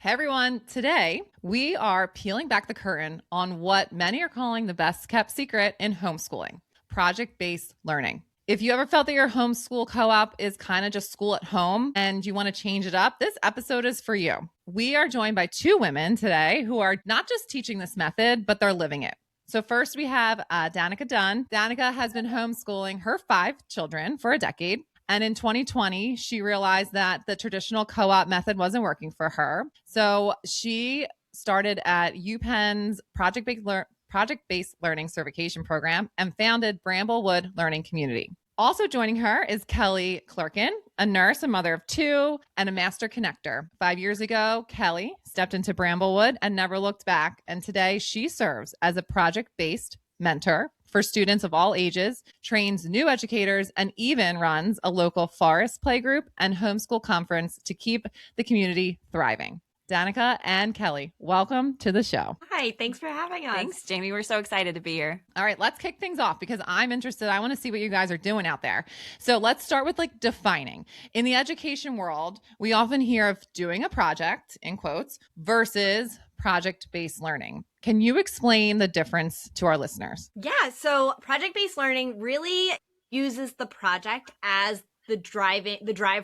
Hey everyone, today we are peeling back the curtain on what many are calling the best kept secret in homeschooling, project-based learning. If you ever felt that your homeschool co-op is kind of just school at home and you want to change it up, this episode is for you. We are joined by two women today who are not just teaching this method, but they're living it. So first we have Danika Dunn. Danika has been homeschooling her 5 children for a decade. And in 2020, she realized that the traditional co-op method wasn't working for her. So she started at UPenn's project-based learning certification program and founded Bramblewood Learning Community. Also joining her is Kelly Clearkin, a nurse, a mother of 2, and a master connector. 5 years ago, Kelly stepped into Bramblewood and never looked back. And today she serves as a project-based mentor for students of all ages, trains new educators, and even runs a local forest playgroup and homeschool conference to keep the community thriving. Danika and Kelly, welcome to the show. Hi, thanks for having us. Thanks, Jamie. We're so excited to be here. All right, let's kick things off because I'm interested. I want to see what you guys are doing out there. So let's start with defining. In the education world, we often hear of doing a project, in quotes, versus project-based learning. Can you explain the difference to our listeners? Yeah, so project-based learning really uses the project as the drive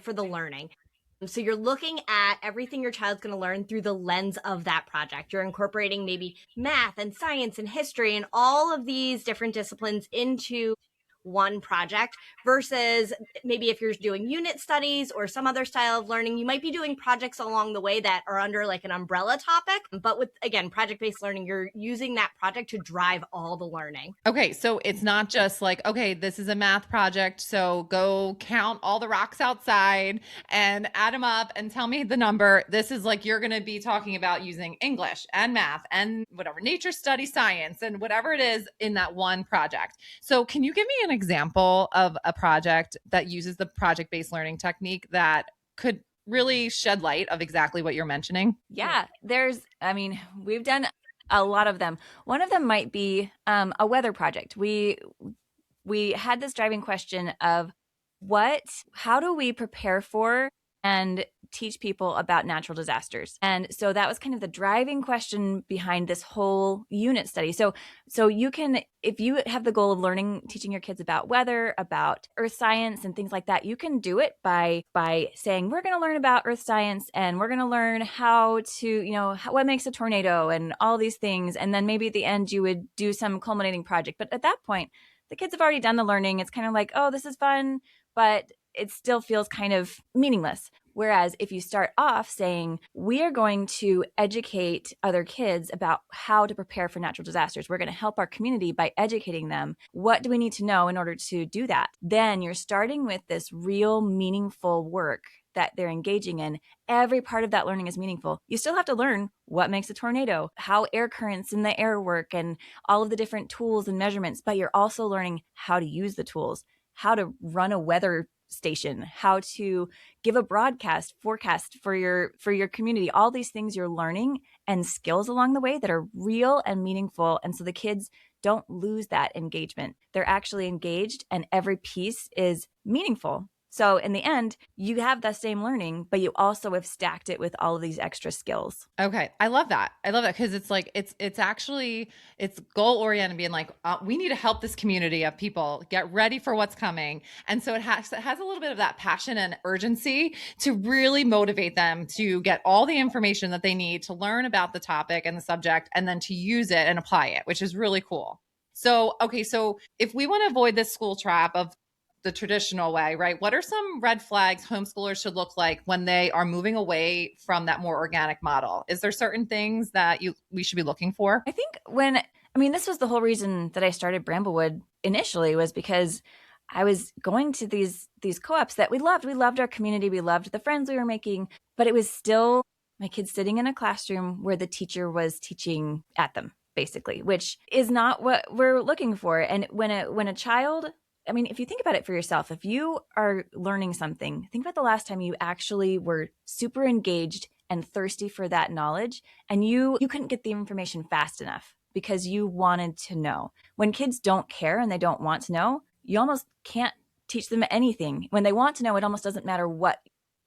for the learning. So you're looking at everything your child's going to learn through the lens of that project. You're incorporating maybe math and science and history and all of these different disciplines into one project versus maybe if you're doing unit studies or some other style of learning, you might be doing projects along the way that are under an umbrella topic. But with, again, project-based learning, you're using that project to drive all the learning. Okay, so it's not just okay, this is a math project, so go count all the rocks outside and add them up and tell me the number. This is you're going to be talking about using English and math and whatever, nature study, science, and whatever it is in that one project. So can you give me an example of a project that uses the project-based learning technique that could really shed light of exactly what you're mentioning? Yeah, we've done a lot of them. One of them might be a weather project. We had this driving question of how do we prepare for and teach people about natural disasters? And so that was kind of the driving question behind this whole unit study. So you can, if you have the goal of teaching your kids about weather, about earth science and things like that, you can do it by saying, we're going to learn about earth science and we're going to learn how to, what makes a tornado and all these things. And then maybe at the end you would do some culminating project. But at that point, the kids have already done the learning. It's kind of oh, this is fun, but it still feels kind of meaningless. Whereas if you start off saying, we are going to educate other kids about how to prepare for natural disasters, we're going to help our community by educating them. What do we need to know in order to do that? Then you're starting with this real meaningful work that they're engaging in. Every part of that learning is meaningful. You still have to learn what makes a tornado, how air currents in the air work, and all of the different tools and measurements, but you're also learning how to use the tools, how to run a weather station, how to give a forecast for your community. All these things you're learning and skills along the way that are real and meaningful. And so the kids don't lose that engagement. They're actually engaged and every piece is meaningful. So in the end, you have the same learning, but you also have stacked it with all of these extra skills. Okay. I love that. Because it's actually, it's goal oriented, being we need to help this community of people get ready for what's coming. And so it has a little bit of that passion and urgency to really motivate them to get all the information that they need to learn about the topic and the subject, and then to use it and apply it, which is really cool. So, okay. So if we want to avoid this school trap of the traditional way, right? What are some red flags homeschoolers should look like when they are moving away from that more organic model? Is there certain things that we should be looking for? I think this was the whole reason that I started Bramblewood initially, was because I was going to these co-ops that we loved. We loved our community. We loved the friends we were making, but it was still my kids sitting in a classroom where the teacher was teaching at them, basically, which is not what we're looking for. And when a child, if you think about it for yourself, if you are learning something, think about the last time you actually were super engaged and thirsty for that knowledge, and you couldn't get the information fast enough because you wanted to know. When kids don't care and they don't want to know, you almost can't teach them anything. When they want to know, it almost doesn't matter what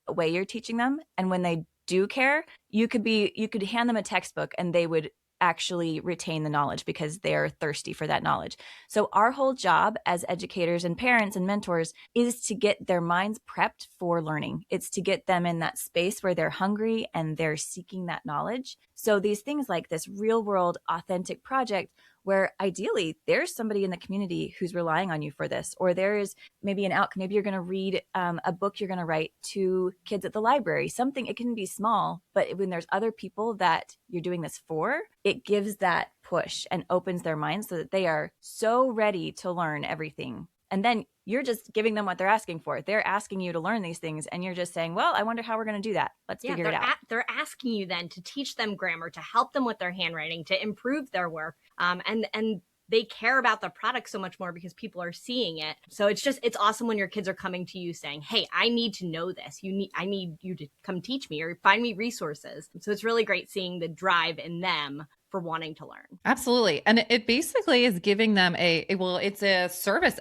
way you're teaching them. And when they do care, you could hand them a textbook and they would actually retain the knowledge because they're thirsty for that knowledge. So our whole job as educators and parents and mentors is to get their minds prepped for learning. It's to get them in that space where they're hungry and they're seeking that knowledge. So these things like this real world authentic project where ideally there's somebody in the community who's relying on you for this, or there is maybe an outcome. Maybe you're going to read a book you're going to write to kids at the library, something. It can be small, but when there's other people that you're doing this for, it gives that push and opens their minds so that they are so ready to learn everything. And then you're just giving them what they're asking for. They're asking you to learn these things. And you're just saying, well, I wonder how we're going to do that. Let's figure it out. They're asking you then to teach them grammar, to help them with their handwriting, to improve their work. And they care about the product so much more because people are seeing it. So it's awesome when your kids are coming to you saying, hey, I need to know this. I need you to come teach me or find me resources. So it's really great seeing the drive in them for wanting to learn. Absolutely. And it basically is giving them it's a service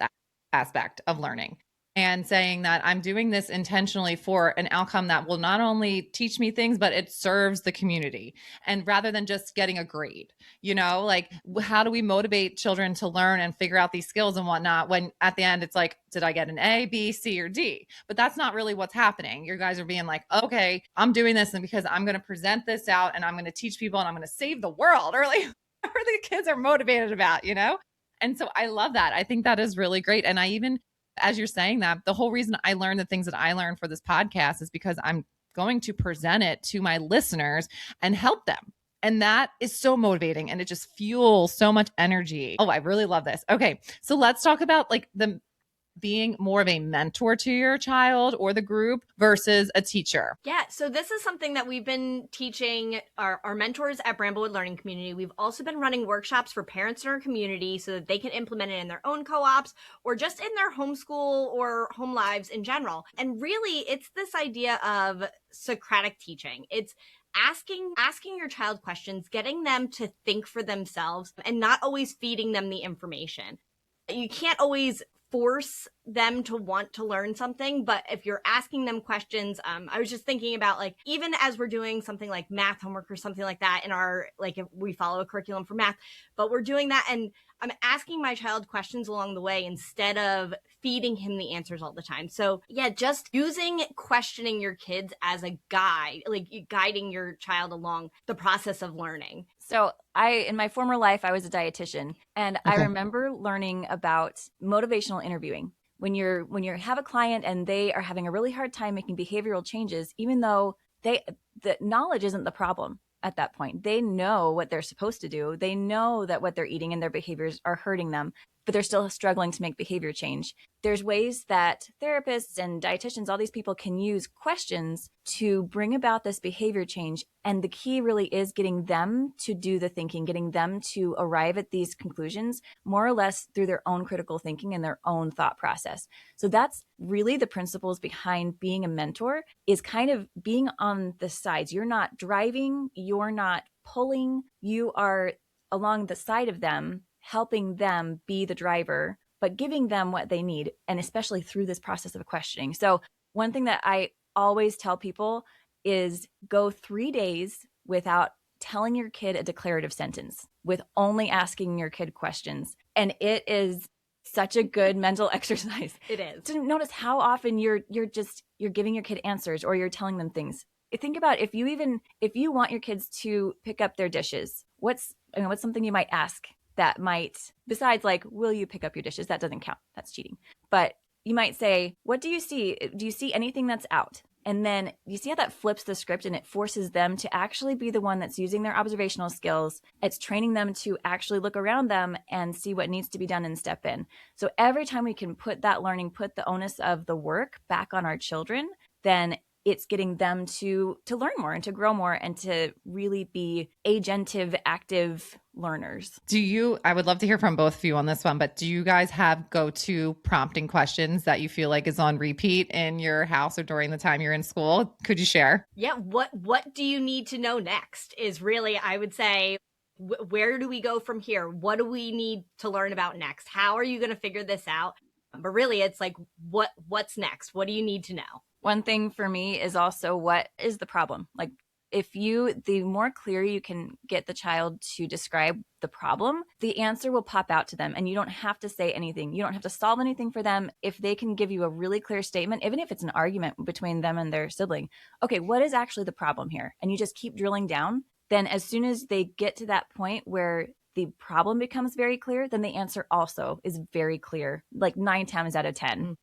aspect of learning and saying that I'm doing this intentionally for an outcome that will not only teach me things, but it serves the community. And rather than just getting a grade, like how do we motivate children to learn and figure out these skills and whatnot when at the end it's like, did I get an A, B, C, or D? But that's not really what's happening. You guys are being like, okay, I'm doing this and because I'm going to present this out and I'm going to teach people and I'm going to save the world, or like whatever the kids are motivated about, And so I love that. I think that is really great. And I even, as you're saying that, the whole reason I learned the things that I learned for this podcast is because I'm going to present it to my listeners and help them. And that is so motivating and it just fuels so much energy. Oh, I really love this. Okay. So let's talk about like the being more of a mentor to your child or the group versus a teacher. Yeah, so this is something that we've been teaching our mentors at Bramblewood Learning Community. We've also been running workshops for parents in our community so that they can implement it in their own co-ops or just in their homeschool or home lives in general. And really, it's this idea of Socratic teaching. It's asking your child questions, getting them to think for themselves and not always feeding them the information. You can't always force them to want to learn something, but if you're asking them questions, I was just thinking about like, even as we're doing something like math homework or something like that in our, like if we follow a curriculum for math, but we're doing that and I'm asking my child questions along the way instead of feeding him the answers all the time. So yeah, just using questioning your kids as a guide, like guiding your child along the process of learning. So in my former life, I was a dietitian, and I remember learning about motivational interviewing. When you have a client and they are having a really hard time making behavioral changes, even though the knowledge isn't the problem at that point. They know what they're supposed to do. They know that what they're eating and their behaviors are hurting them, but they're still struggling to make behavior change. There's ways that therapists and dietitians, all these people can use questions to bring about this behavior change. And the key really is getting them to do the thinking, getting them to arrive at these conclusions more or less through their own critical thinking and their own thought process. So that's really the principles behind being a mentor, is kind of being on the sides. You're not driving, you're not pulling, you are along the side of them, helping them be the driver, but giving them what they need, and especially through this process of questioning. So one thing that I always tell people is go 3 days without telling your kid a declarative sentence, with only asking your kid questions. And it is such a good mental exercise. It is. To notice how often you're giving your kid answers or you're telling them things. Think about if you want your kids to pick up their dishes, what's something you might ask that might, besides like, will you pick up your dishes? That doesn't count. That's cheating. But you might say, what do you see? Do you see anything that's out? And then you see how that flips the script and it forces them to actually be the one that's using their observational skills. It's training them to actually look around them and see what needs to be done and step in. So every time we can put that learning, put the onus of the work back on our children, then it's getting them to learn more and to grow more and to really be agentive, active learners. I would love to hear from both of you on this one, but do you guys have go-to prompting questions that you feel like is on repeat in your house or during the time you're in school? Could you share? Yeah. What do you need to know next is really, I would say, where do we go from here? What do we need to learn about next? How are you going to figure this out? But really, it's like, what's next? What do you need to know? One thing for me is also, what is the problem? Like, the more clear you can get the child to describe the problem, the answer will pop out to them, and you don't have to say anything. You don't have to solve anything for them. If they can give you a really clear statement, even if it's an argument between them and their sibling, okay, what is actually the problem here? And you just keep drilling down. Then as soon as they get to that point where the problem becomes very clear, then the answer also is very clear, like 9 times out of 10.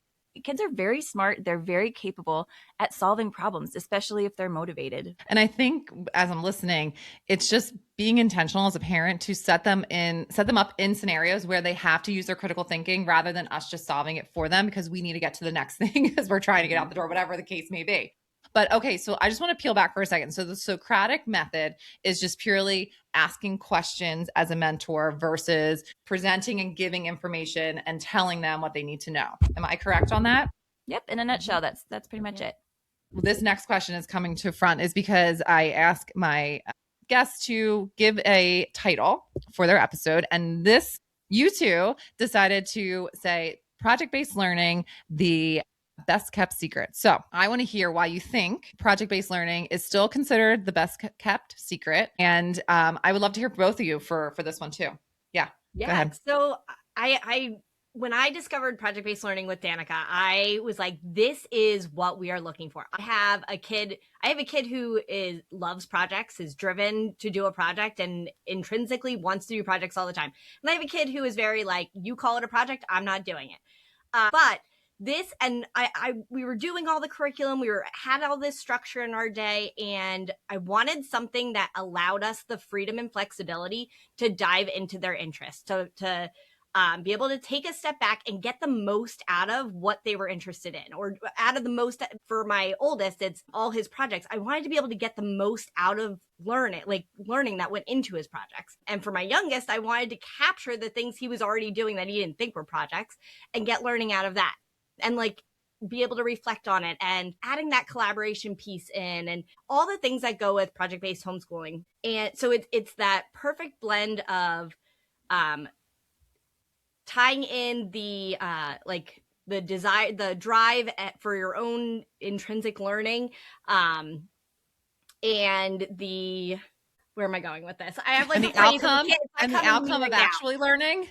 Kids are very smart. They're very capable at solving problems, especially if they're motivated. And I think as I'm listening, it's just being intentional as a parent to set them up in scenarios where they have to use their critical thinking rather than us just solving it for them because we need to get to the next thing because we're trying to get out the door, whatever the case may be. But okay, so I just want to peel back for a second. So the Socratic method is just purely asking questions as a mentor versus presenting and giving information and telling them what they need to know. Am I correct on that? Yep. In a nutshell, that's pretty much it. This next question is coming to front is because I ask my guests to give a title for their episode. And you two decided to say project-based learning, the best kept secret. So I want to hear why you think project-based learning is still considered the best kept secret. And I would love to hear both of you for this one too. Yeah. Go ahead. So I when I discovered project-based learning with Danika, I was like, this is what we are looking for. I have a kid who loves projects, is driven to do a project, and intrinsically wants to do projects all the time. And I have a kid who is very like, you call it a project, I'm not doing it. But this, and we were doing all the curriculum, had all this structure in our day, and I wanted something that allowed us the freedom and flexibility to dive into their interests, to be able to take a step back and get the most out of what they were interested in, or out of the most. For my oldest, it's all his projects. I wanted to be able to get the most out of learning that went into his projects. And for my youngest, I wanted to capture the things he was already doing that he didn't think were projects and get learning out of that, and like be able to reflect on it, and adding that collaboration piece in, and all the things that go with project-based homeschooling. And so it's that perfect blend of tying in the the desire, the drive for your own intrinsic learning, and the, where am I going with this? I have like the outcome of actually learning.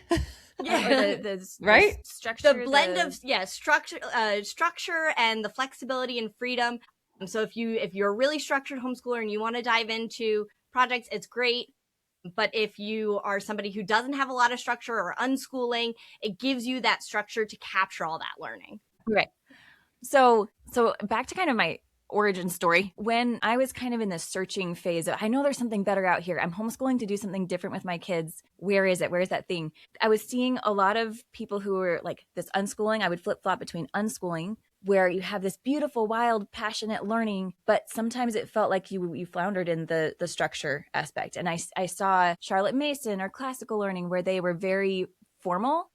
Yeah, right. Structure, the blend of structure and the flexibility and freedom. So if you're a really structured homeschooler and you want to dive into projects, it's great. But if you are somebody who doesn't have a lot of structure or unschooling, it gives you that structure to capture all that learning. Right. So back to kind of my origin story. When I was kind of in this searching phase of, I know there's something better out here. I'm homeschooling to do something different with my kids. Where is it? Where is that thing? I was seeing a lot of people who were like this unschooling. I would flip-flop between unschooling, where you have this beautiful, wild, passionate learning, but sometimes it felt like you floundered in the structure aspect. And I saw Charlotte Mason or classical learning, where they were very formal,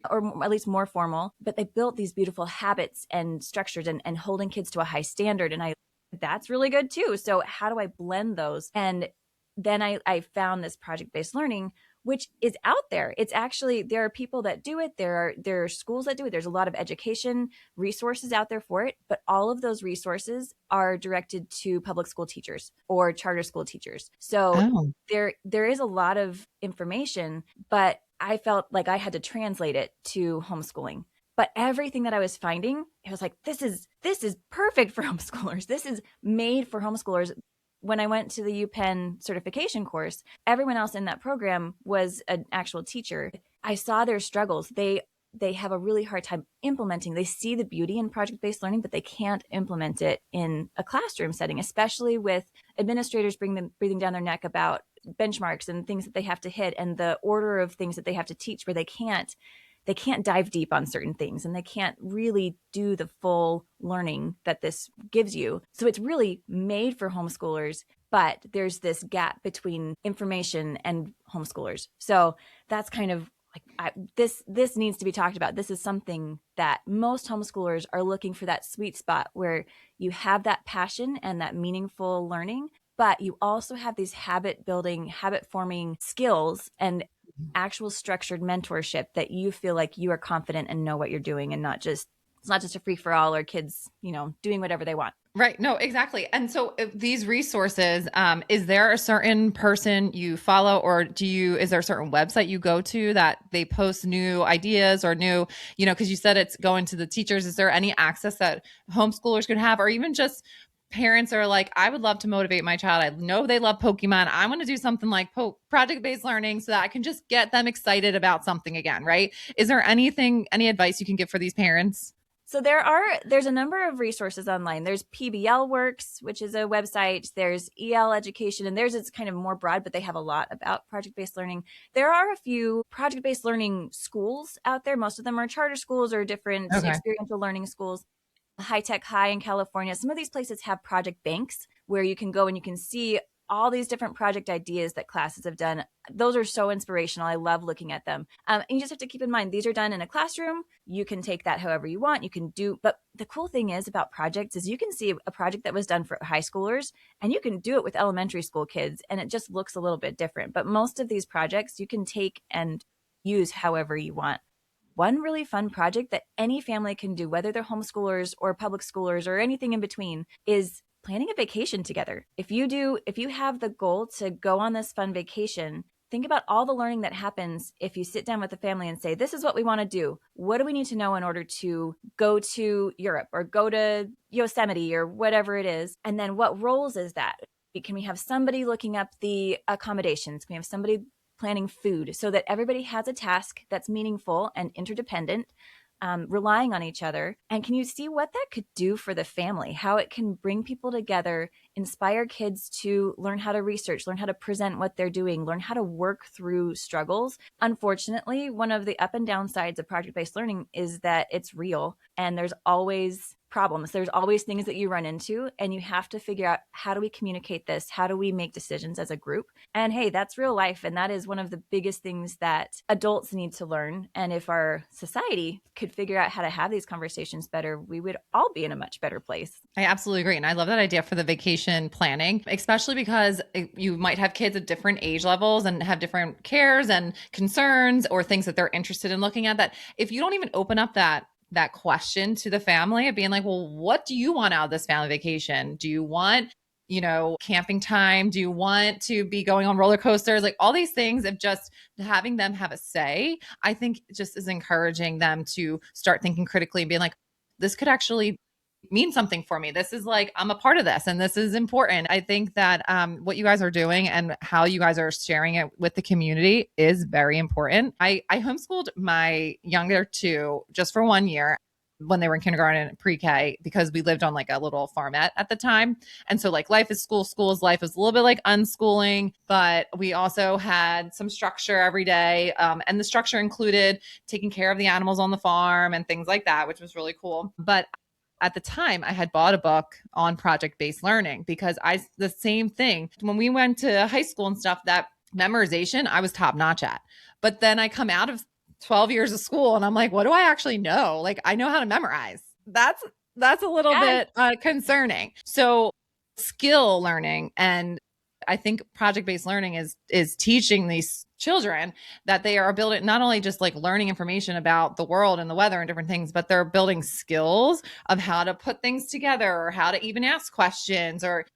or at least more formal, but they built these beautiful habits and structures and holding kids to a high standard. And that's really good too. So how do I blend those? And then I found this project-based learning, which is out there. It's actually, there are people that do it. There are schools that do it. There's a lot of education resources out there for it, but all of those resources are directed to public school teachers or charter school teachers. So there is a lot of information, but I felt like I had to translate it to homeschooling. But everything that I was finding, it was like, this is perfect for homeschoolers. This is made for homeschoolers. When I went to the UPenn certification course, everyone else in that program was an actual teacher. I saw their struggles. They have a really hard time implementing. They see the beauty in project-based learning, but they can't implement it in a classroom setting, especially with administrators breathing down their neck about benchmarks and things that they have to hit, and the order of things that they have to teach, where they can't dive deep on certain things, and they can't really do the full learning that this gives you. So it's really made for homeschoolers, but there's this gap between information and homeschoolers. So that's kind of like, this needs to be talked about. This is something that most homeschoolers are looking for, that sweet spot where you have that passion and that meaningful learning, but you also have these habit building, habit forming skills and actual structured mentorship that you feel like you are confident and know what you're doing, and not just It's not just a free for all or kids, doing whatever they want. Right. No, exactly. And so these resources, is there a certain person you follow, or is there a certain website you go to that they post new ideas or new, because you said it's going to the teachers. Is there any access that homeschoolers could have, or even just parents are like, I would love to motivate my child. I know they love Pokemon. I want to do something like project-based learning so that I can just get them excited about something again. Right. Is there any advice you can give for these parents? So there's a number of resources online. There's PBL Works, which is a website. There's EL Education, and theirs is kind of more broad, but they have a lot about project-based learning. There are a few project-based learning schools out there. Most of them are charter schools or different experiential learning schools. High Tech High in California. Some of these places have project banks where you can go and you can see all these different project ideas that classes have done. Those are so inspirational. I love looking at them. And you just have to keep in mind, these are done in a classroom. You can take that however you want. But the cool thing is about projects is you can see a project that was done for high schoolers and you can do it with elementary school kids and it just looks a little bit different. But most of these projects you can take and use however you want. One really fun project that any family can do, whether they're homeschoolers or public schoolers or anything in between, is planning a vacation together. If you have the goal to go on this fun vacation, think about all the learning that happens if you sit down with the family and say, this is what we want to do. What do we need to know in order to go to Europe or go to Yosemite or whatever it is? And then what roles is that? Can we have somebody looking up the accommodations? Can we have somebody planning food so that everybody has a task that's meaningful and interdependent, relying on each other? And can you see what that could do for the family, how it can bring people together, inspire kids to learn how to research, learn how to present what they're doing, learn how to work through struggles. Unfortunately, one of the up and down sides of project-based learning is that it's real and there's always problems. There's always things that you run into and you have to figure out, how do we communicate this? How do we make decisions as a group? And hey, that's real life. And that is one of the biggest things that adults need to learn. And if our society could figure out how to have these conversations better, we would all be in a much better place. I absolutely agree. And I love that idea for the vacation planning, especially because you might have kids at different age levels and have different cares and concerns or things that they're interested in looking at, that if you don't even open up that question to the family of being like, well, what do you want out of this family vacation? Do you want, camping time? Do you want to be going on roller coasters? Like all these things of just having them have a say, I think just is encouraging them to start thinking critically and being like, this could actually mean something for me. This is like, I'm a part of this and this is important. I think that what you guys are doing and how you guys are sharing it with the community is very important. I homeschooled my younger two just for 1 year when they were in kindergarten and pre-K, because we lived on like a little farmette at the time. And so like life is school, school is life. Is a little bit like unschooling, but we also had some structure every day. And the structure included taking care of the animals on the farm and things like that, which was really cool. But at the time, I had bought a book on project-based learning because the same thing, when we went to high school and stuff, that memorization, I was top notch at. But then I come out of 12 years of school and I'm like, what do I actually know? Like, I know how to memorize. That's a little bit concerning. So skill learning, and I think project-based learning is teaching these children that they are building, not only just like learning information about the world and the weather and different things, but they're building skills of how to put things together or how to even ask questions or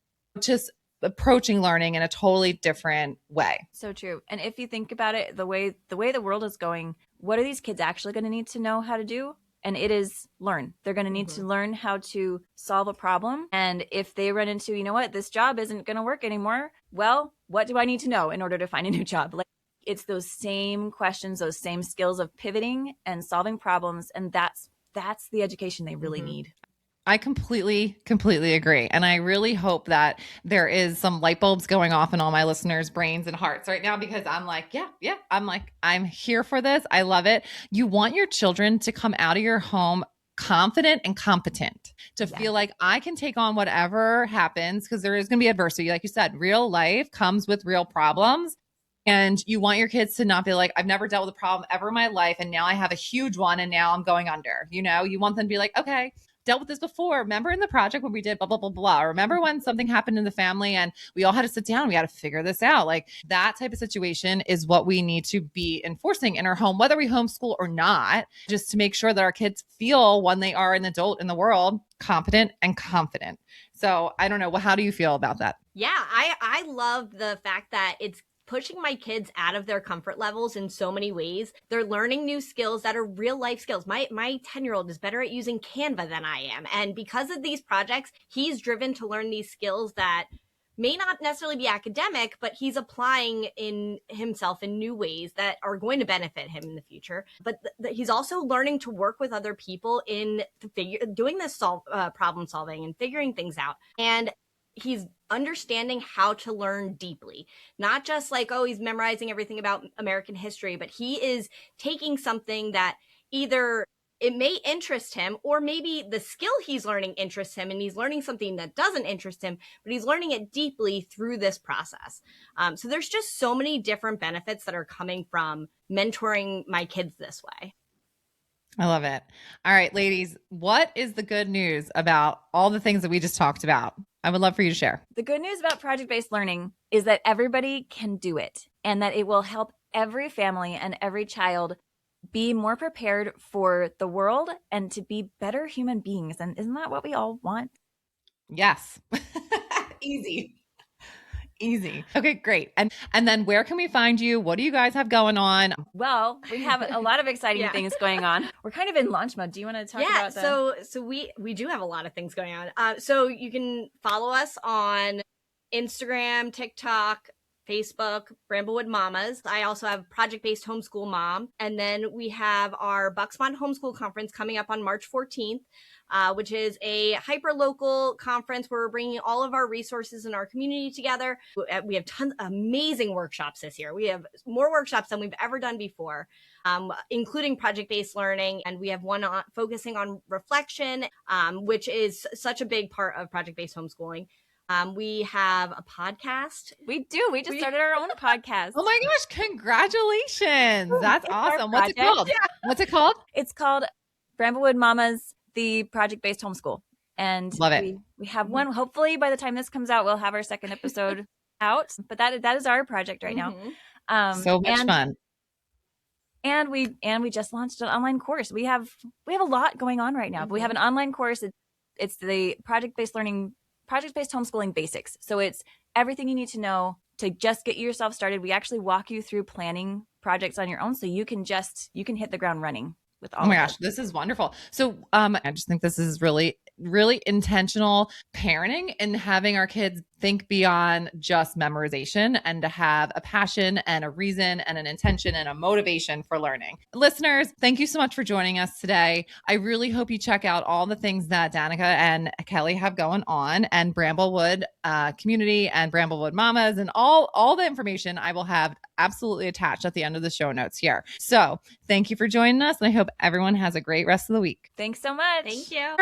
just approaching learning in a totally different way. So true. And if you think about it, the way the world is going, what are these kids actually going to need to know how to do? And it is learn. They're going to need to learn how to solve a problem. And if they run into, this job isn't going to work anymore, well, what do I need to know in order to find a new job? Like, it's those same questions, those same skills of pivoting and solving problems. And that's the education they really need. I completely agree. And I really hope that there is some light bulbs going off in all my listeners' brains and hearts right now, because I'm like, yeah, I'm here for this. I love it. You want your children to come out of your home confident and competent, to feel like I can take on whatever happens, because there is going to be adversity. Like you said, real life comes with real problems. And you want your kids to not be like, I've never dealt with a problem ever in my life, and now I have a huge one and now I'm going under. You want them to be like, okay, dealt with this before. Remember in the project when we did blah, blah, blah, blah. Remember when something happened in the family and we all had to sit down, we had to figure this out. Like that type of situation is what we need to be enforcing in our home, whether we homeschool or not, just to make sure that our kids feel when they are an adult in the world, competent and confident. So I don't know. Well, how do you feel about that? Yeah, I love the fact that it's pushing my kids out of their comfort levels in so many ways. They're learning new skills that are real life skills. My 10-year-old is better at using Canva than I am. And because of these projects, he's driven to learn these skills that may not necessarily be academic, but he's applying in himself in new ways that are going to benefit him in the future. But he's also learning to work with other people in doing this problem solving and figuring things out. And he's understanding how to learn deeply, not just like, oh, he's memorizing everything about American history, but he is taking something that either it may interest him, or maybe the skill he's learning interests him and he's learning something that doesn't interest him, but he's learning it deeply through this process. So there's just so many different benefits that are coming from mentoring my kids this way. I love it. All right, ladies, what is the good news about all the things that we just talked about? I would love for you to share. The good news about project-based learning is that everybody can do it and that it will help every family and every child be more prepared for the world and to be better human beings. And isn't that what we all want? Yes. Easy. Okay, great. And then where can we find you? What do you guys have going on? Well, we have a lot of exciting things going on. We're kind of in launch mode. Do you want to talk about that? So we do have a lot of things going on. So you can follow us on Instagram, TikTok, Facebook, Bramblewood Mamas. I also have Project-Based Homeschool Mom. And then we have our Bucksmont Homeschool Conference coming up on March 14th, which is a hyper-local conference where we're bringing all of our resources in our community together. We have tons of amazing workshops this year. We have more workshops than we've ever done before, including project-based learning. And we have one focusing on reflection, which is such a big part of project-based homeschooling. We have a podcast. We do. We just started our own podcast. Oh my gosh, congratulations. That's awesome. What's it called? Yeah. What's it called? It's called Bramblewood Mamas, the project-based homeschool. And love it. We have one. Hopefully by the time this comes out, we'll have our second episode out. But that is our project right now. So much fun. And we just launched an online course. We have a lot going on right now. But we have an online course. It's the project-based homeschooling basics. So it's everything you need to know to just get yourself started. We actually walk you through planning projects on your own, so you can hit the ground running with all. Oh my gosh, this is wonderful. So I just think this is really, really intentional parenting and having our kids think beyond just memorization and to have a passion and a reason and an intention and a motivation for learning. Listeners, thank you so much for joining us today. I really hope you check out all the things that Danika and Kelly have going on, and Bramblewood community and Bramblewood Mamas, and all the information I will have absolutely attached at the end of the show notes here. So thank you for joining us, and I hope everyone has a great rest of the week. Thanks so much. Thank you.